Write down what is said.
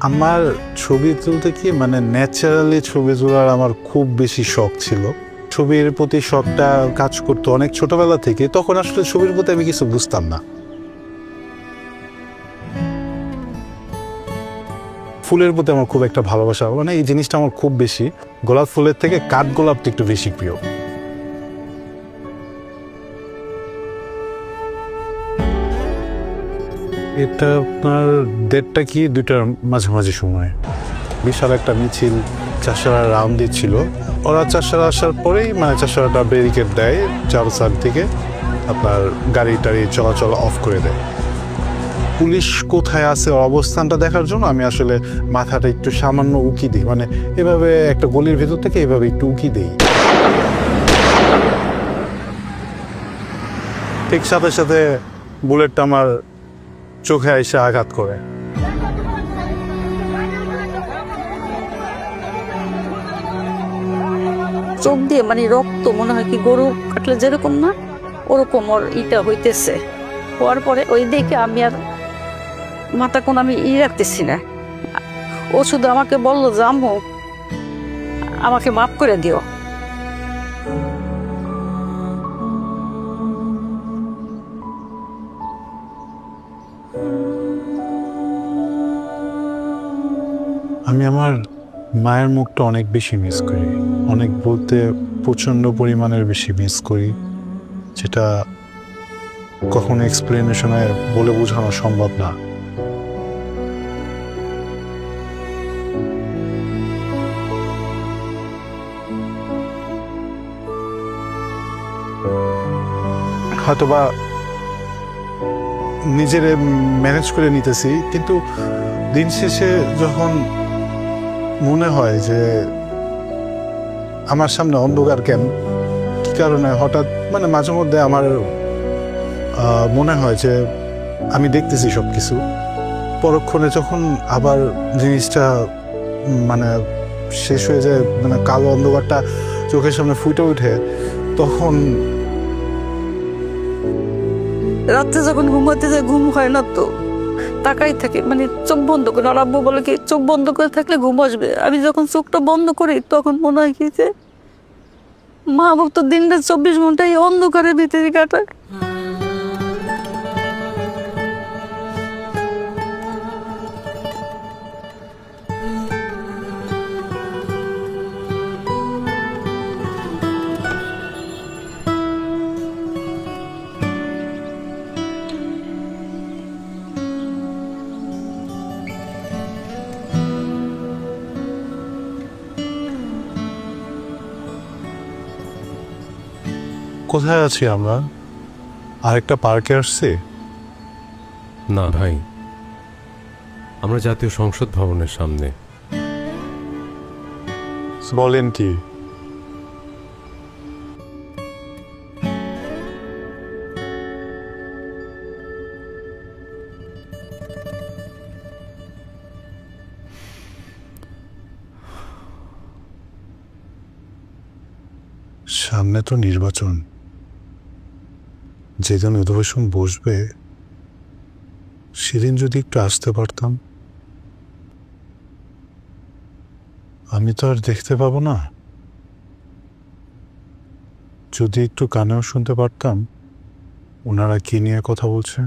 আমার ছবি তুলতে কি মানে ন্যাচারালি ছবি তোলার আমার খুব বেশি শখ ছিল। ছবির প্রতি শখটা কাজ করতো অনেক ছোটবেলা থেকে। তখন আসলে ছবির প্রতি আমি কিছু বুঝতাম না। ফুলের প্রতি আমার খুব একটা ভালোবাসা, মানে এই জিনিসটা আমার খুব বেশি। গোলাপ ফুলের থেকে কাঠগোলাপটা একটু বেশি প্রিয়। এটা আপনার 1:30 কি 2টার মাঝামাঝি সময় বিশাল একটা মিছিল চাষারা রাউন্ড দিচ্ছিল। ওরা চাষারা আসার পরেই মানে চাষারাটা ব্যারিকেড দেয় চারো সাইড থেকে, আপনার গাড়ি টাড়ি চলাচল অফ করে দেয়। পুলিশ কোথায় আছে অবস্থানটা দেখার জন্য আমি আসলে মাথাটা একটু সামান্য উকি দিই, মানে এভাবে একটা গলির ভেতর থেকে এভাবে একটু উকি দিই। ঠিক সাথে সাথে বুলেটটা আমার চোখে এসে আঘাত করে। চোখ দিয়ে মানে রক্ত, মনে হয় কি গরু কাটলে যেরকম না ওরকম ওর ইটা হইতেছে। হওয়ার পরে ওই দেখে আমি আর মাথা কোন আমি রাখতেছি না। ও শুধু আমাকে বললো যে আম্মু আমাকে মাফ করে দিও। আমি আমার মায়ের মুখটা অনেক বেশি মিস করি, অনেক বলতে প্রচণ্ড পরিমাণের বেশি মিস করি, যেটা কখনো এক্সপ্লেনেশনে বলে বোঝানো সম্ভব না। হয়তোবা নিজের ম্যানেজ করে নিতেছি, কিন্তু দিন শেষে যখন মনে হয় যে আমার সামনে অন্ধকার কেন, কি কারণে হঠাৎ মানে মাঝে মধ্যে আমার মনে হয় যে আমি দেখতেছি সব কিছু, পরক্ষণে যখন আবার জিনিসটা মানে শেষ হয়ে যায়, মানে কালো অন্ধকারটা চোখের সামনে ফুটে ওঠে, তখন রাত্রে যখন ঘুমাতে যায় ঘুম হয় না, তো তাকাই থাকে, মানে চোখ বন্ধ করে। আর আব্বু বলে কি চোখ বন্ধ করে থাকলে ঘুম আসবে। আমি যখন চোখটা বন্ধ করি তখন মনে হয় কি যে মা বাবা তো দিনটা 24 ঘন্টা এই অন্ধকারের ভিতরে কাটায়। কোথায় আছি আমরা? আরেকটা পার্কে আসছি? না ভাই, আমরা জাতীয় সংসদ ভবনের সামনে। বলেন কি? সামনে তো নির্বাচন, যেদিন অধিবেশন বসবে সেদিন যদি একটু আসতে পারতাম। আমি তো আর দেখতে পাবো না, যদি একটু কানেও শুনতে পারতাম ওনারা কি নিয়ে কথা বলছে।